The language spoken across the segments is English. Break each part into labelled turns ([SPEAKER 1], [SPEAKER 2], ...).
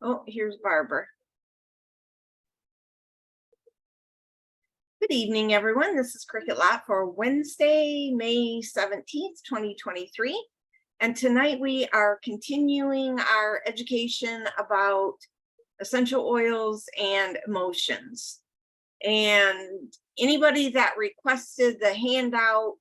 [SPEAKER 1] Oh, here's Barbara. Good evening, everyone. This is Cricket Lot for Wednesday, May 17th, 2023. And tonight we are continuing our education about essential oils and emotions. And anybody that requested the handout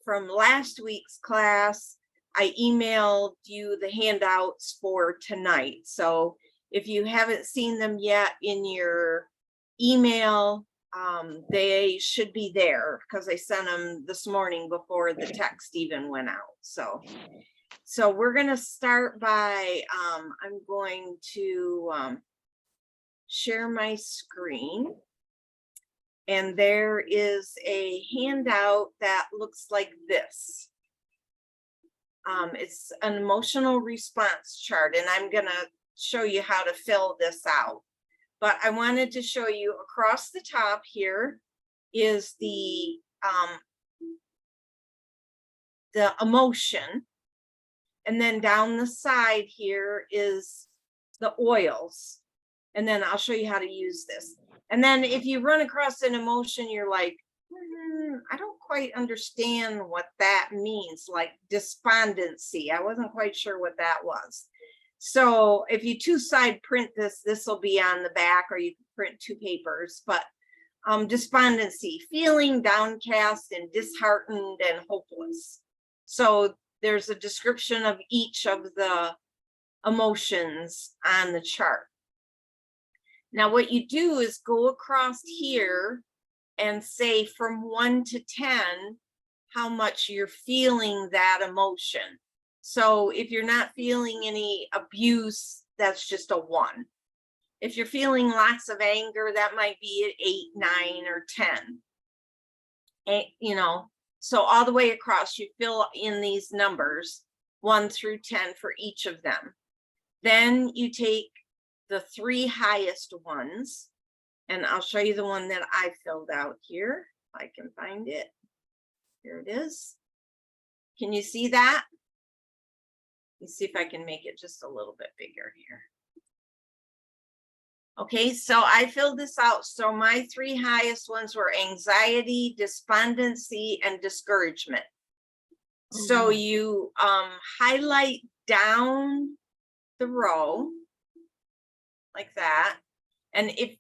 [SPEAKER 1] from last week's class, I emailed you the handouts for tonight. So if you haven't seen them yet in your email, they should be there because I sent them this morning before the text even went out. So we're going to start by, I'm going to share my screen. And there is a handout that looks like this. It's an emotional response chart, and I'm going to show you how to fill this out. But I wanted to show you across the top here is the emotion. And then down the side here is the oils. And then I'll show you how to use this. And then if you run across an emotion, you're like, I don't quite understand what that means, like despondency. I wasn't quite sure what that was. So if you two-side print this, this will be on the back, or you can print two papers. But despondency, feeling downcast and disheartened and hopeless. So there's a description of each of the emotions on the chart. Now what you do is go across here and say from 1 to 10, how much you're feeling that emotion. So if you're not feeling any abuse, that's just a 1. If you're feeling lots of anger, that might be at 8, 9, or 10. And, you know, so all the way across, you fill in these numbers 1 through 10 for each of them. Then you take the 3 highest ones, and I'll show you the one that I filled out here. If I can find it. Here it is. Can you see that? Let's see if I can make it just a little bit bigger here. Okay, so I filled this out. So my 3 highest ones were anxiety, despondency, and discouragement. So you highlight down the row like that. And if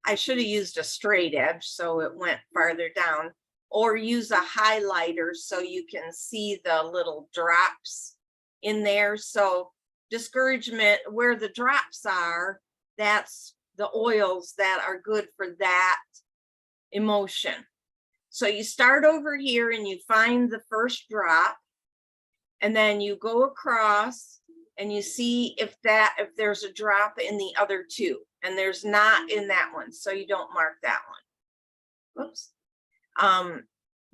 [SPEAKER 1] I should have used a straight edge so it went farther down, or use a highlighter so you can see the little drops in there. So discouragement, where the drops are, that's the oils that are good for that emotion. So you start over here and you find the first drop, and then you go across and you see if there's a drop in the other 2, and there's not in that one, so you don't mark that one. Whoops.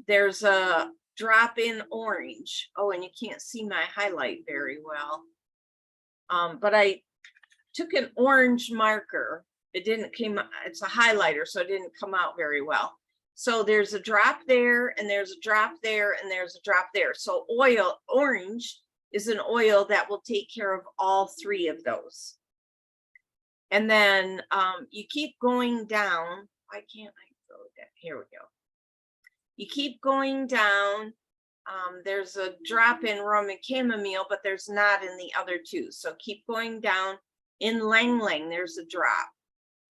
[SPEAKER 1] There's a drop in orange. Oh, and you can't see my highlight very well. But I took an orange marker. It didn't come, it's a highlighter, so it didn't come out very well. So there's a drop there, and there's a drop there, and there's a drop there. So orange is an oil that will take care of all 3 of those. And then you keep going down. Why can't I go that? Here we go. You keep going down. There's a drop in Roman chamomile, but there's not in the other 2. So keep going down. In Lang Lang, there's a drop,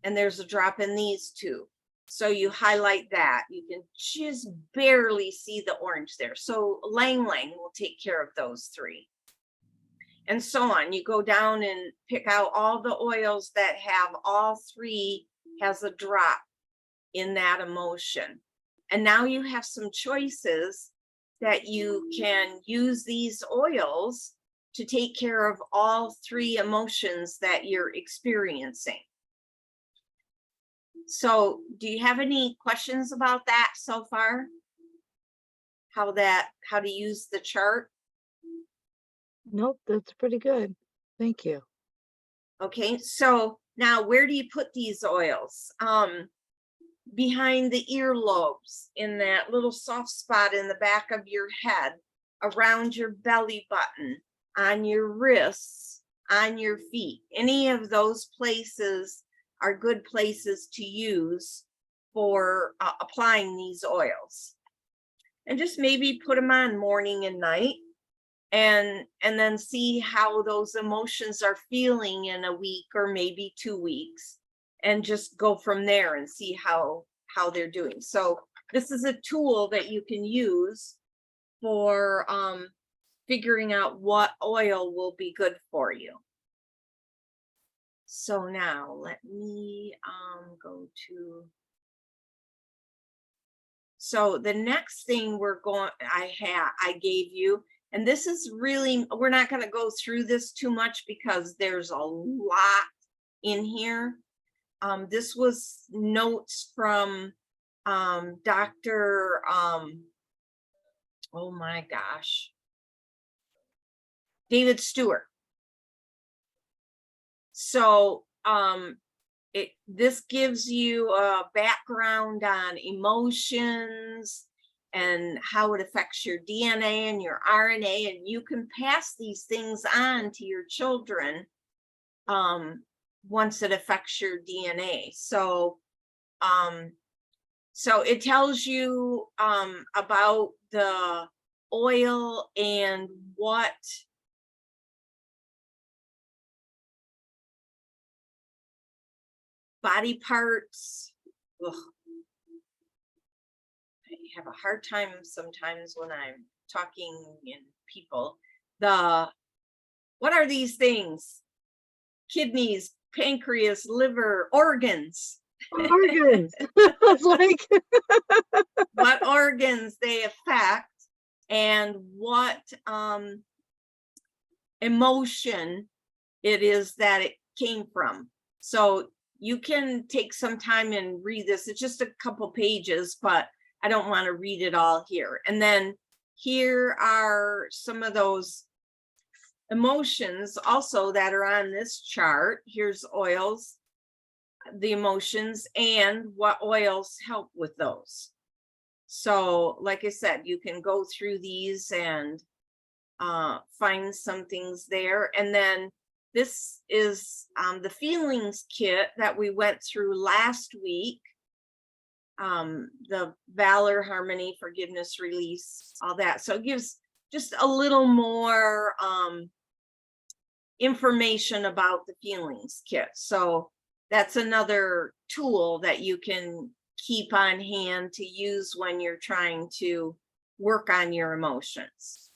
[SPEAKER 1] and there's a drop in these 2. So you highlight that. You can just barely see the orange there. So Lang Lang will take care of those 3. And so on. You go down and pick out all the oils that have all 3 has a drop in that emotion. And now you have some choices that you can use these oils to take care of all 3 emotions that you're experiencing. So do you have any questions about that so far? How to use the chart?
[SPEAKER 2] Nope, that's pretty good. Thank you.
[SPEAKER 1] Okay, so now where do you put these oils? Behind the earlobes, in that little soft spot in the back of your head, around your belly button, on your wrists, on your feet. Any of those places are good places to use for applying these oils. And just maybe put them on morning and night, and then see how those emotions are feeling in a week or maybe 2 weeks, and just go from there and see how they're doing. So this is a tool that you can use for figuring out what oil will be good for you. So now let me go to, so the next thing I gave you, and this is really, we're not going to go through this too much because there's a lot in here. This was notes from Dr. Oh my gosh, David Stewart. So this gives you a background on emotions and how it affects your DNA and your RNA, and you can pass these things on to your children once it affects your DNA. So so it tells you about the oil and what body parts. Ugh. I have a hard time sometimes when I'm talking in people. What are these things? Kidneys, pancreas, liver, organs.
[SPEAKER 2] Organs. It's like
[SPEAKER 1] What organs they affect and what emotion it is that it came from. So you can take some time and read this. It's just a couple pages, but I don't want to read it all here. And then here are some of those emotions also that are on this chart. Here's oils, the emotions, and what oils help with those. So like I said, you can go through these and find some things there. And then this is the feelings kit that we went through last week. The valor, harmony, forgiveness, release, all that. So it gives just a little more information about the feelings kit. So that's another tool that you can keep on hand to use when you're trying to work on your emotions.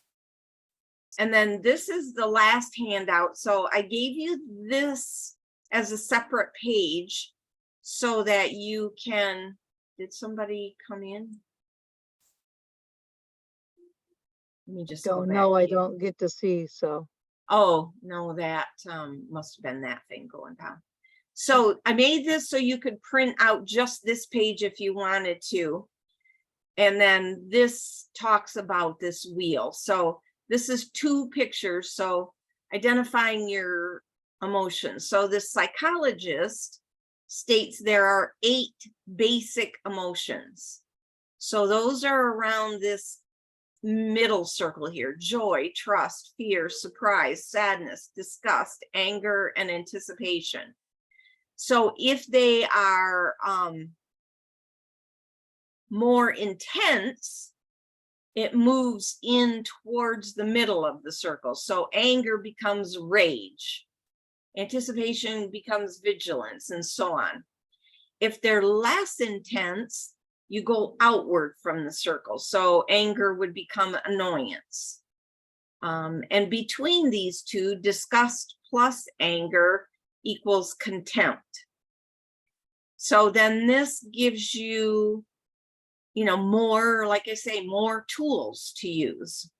[SPEAKER 1] And then this is the last handout. So I gave you this as a separate page so that you can, did somebody come in? Let me just
[SPEAKER 2] don't know. I don't get to see, so.
[SPEAKER 1] Oh, no, that must have been that thing going down. So I made this so you could print out just this page if you wanted to. And then this talks about this wheel. So this is 2 pictures. So identifying your emotions. So this psychologist states there are 8 basic emotions. So those are around this middle circle here: joy, trust, fear, surprise, sadness, disgust, anger, and anticipation. So if they are more intense, it moves in towards the middle of the circle. So anger becomes rage, anticipation becomes vigilance, and so on. If they're less intense, you go outward from the circle. So anger would become annoyance. And between these two, disgust plus anger equals contempt. So then this gives you, more, like I say, more tools to use.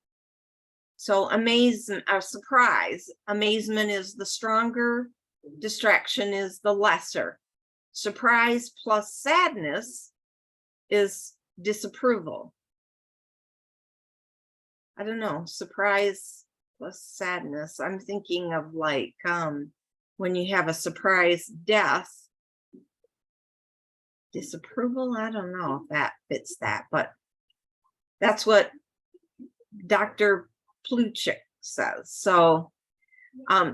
[SPEAKER 1] So amazement or surprise, amazement is the stronger, distraction is the lesser. Surprise plus sadness is disapproval. I don't know, surprise plus sadness. I'm thinking of like when you have a surprise death. Disapproval, I don't know if that fits that, but that's what Dr. Plutchik says. So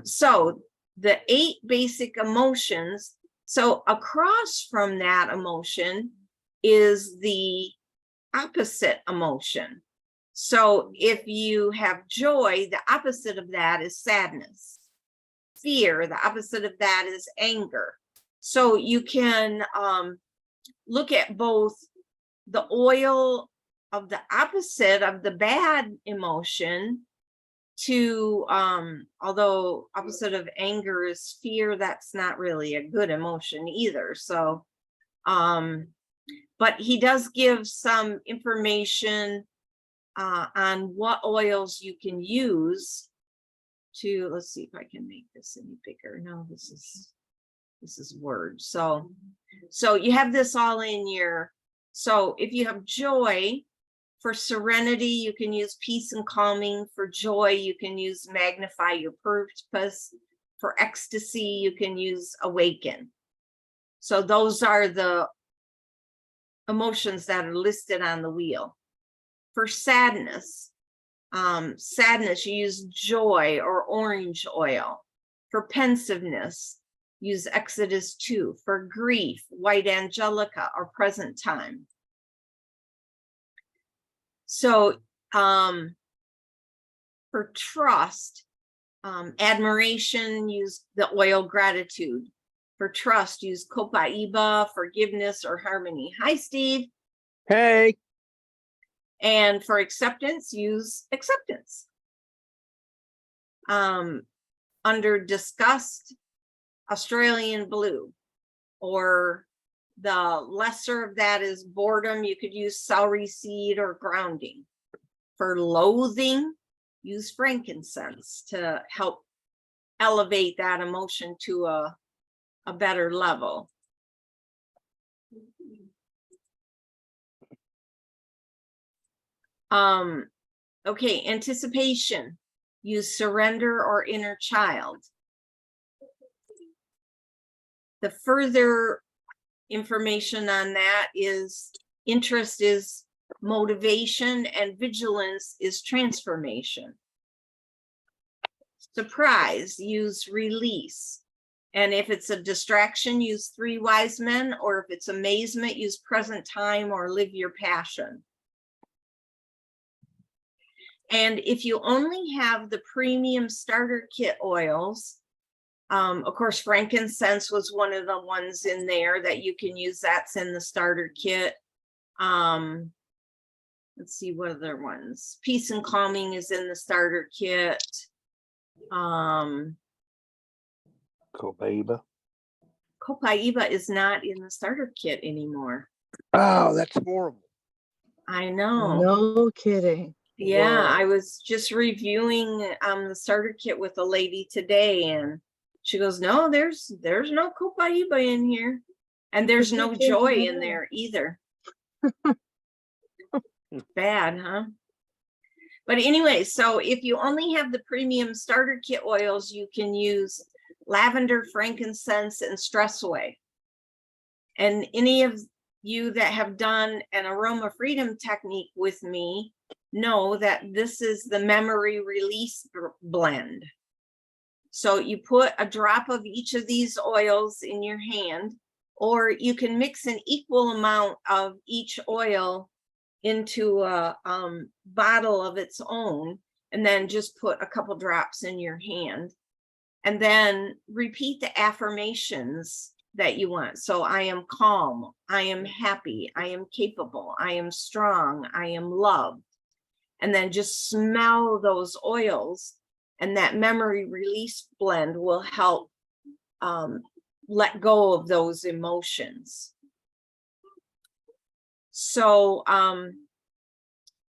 [SPEAKER 1] So the 8 basic emotions. So across from that emotion is the opposite emotion. So if you have joy, the opposite of that is sadness. Fear, the opposite of that is anger. So you can look at both the oil of the opposite of the bad emotion to although opposite of anger is fear, that's not really a good emotion either. So but he does give some information on what oils you can use to, let's see if I can make this any bigger. No, this is Word. So you have this all in your, so if you have joy, for serenity, you can use peace and calming. For joy, you can use magnify your purpose. For ecstasy, you can use awaken. So those are the emotions that are listed on the wheel. For sadness, you use joy or orange oil. For pensiveness, use Exodus 2. For grief, white angelica or present time. So for trust, admiration, use the oil gratitude. For trust, use Copaiba, forgiveness or harmony. Hi, Steve.
[SPEAKER 3] Hey.
[SPEAKER 1] And for acceptance, use acceptance. Under disgust, Australian blue, or the lesser of that is boredom. You could use celery seed or grounding. For loathing, use frankincense to help elevate that emotion to a better level. Okay, anticipation, use surrender or inner child. The further information on that is interest is motivation and vigilance is transformation. Surprise, use release. And if it's a distraction, use 3 wise men, or if it's amazement, use present time or live your passion. And if you only have the premium starter kit oils, of course, frankincense was one of the ones in there that you can use. That's in the starter kit. Let's see what other ones. Peace and calming is in the starter kit.
[SPEAKER 3] Copaiba.
[SPEAKER 1] Copaiba is not in the starter kit anymore.
[SPEAKER 3] Oh, that's horrible.
[SPEAKER 1] I know.
[SPEAKER 2] No kidding.
[SPEAKER 1] Yeah,
[SPEAKER 3] Wow.
[SPEAKER 1] I was just reviewing the starter kit with a lady today, and she goes, "No, there's no Copaiba in here, and there's no joy in there either." Bad, huh? But anyway, so if you only have the premium starter kit oils, you can use lavender, frankincense, and stress away. And any of you that have done an aroma freedom technique with me know that this is the memory release blend. So you put a drop of each of these oils in your hand, or you can mix an equal amount of each oil into a bottle of its own, and then just put a couple drops in your hand, and then repeat the affirmations that you want. So I am calm, I am happy, I am capable, I am strong, I am loved. And then just smell those oils, and that memory release blend will help let go of those emotions. So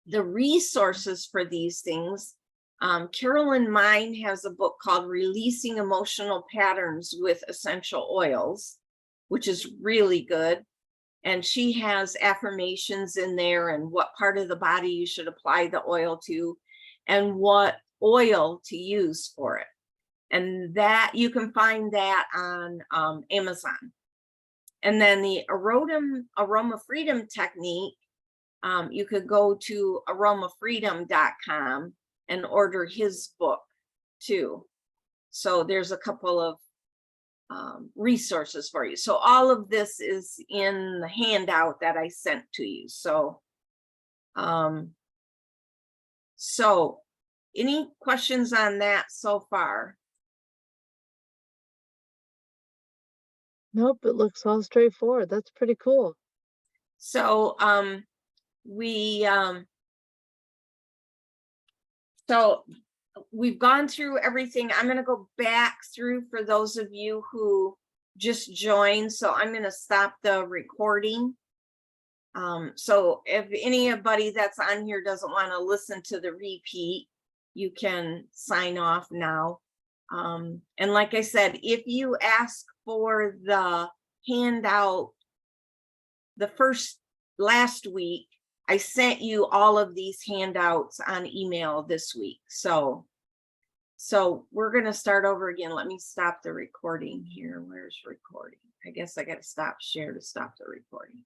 [SPEAKER 1] the resources for these things, Carolyn Mine has a book called Releasing Emotional Patterns with Essential Oils, which is really good. And she has affirmations in there and what part of the body you should apply the oil to and what oil to use for it. And that you can find that on Amazon. And then the Aroma Freedom technique, you could go to aromafreedom.com and order his book too. So there's a couple of resources for you. So all of this is in the handout that I sent to you. So any questions on that so far?
[SPEAKER 2] Nope, it looks all straightforward. That's pretty cool.
[SPEAKER 1] So so we've gone through everything. I'm going to go back through for those of you who just joined. So I'm going to stop the recording. So if anybody that's on here doesn't want to listen to the repeat, you can sign off now. And like I said, if you ask for the handout last week, I sent you all of these handouts on email this week. So we're going to start over again. Let me stop the recording here. Where's recording? I guess I got to stop share to stop the recording.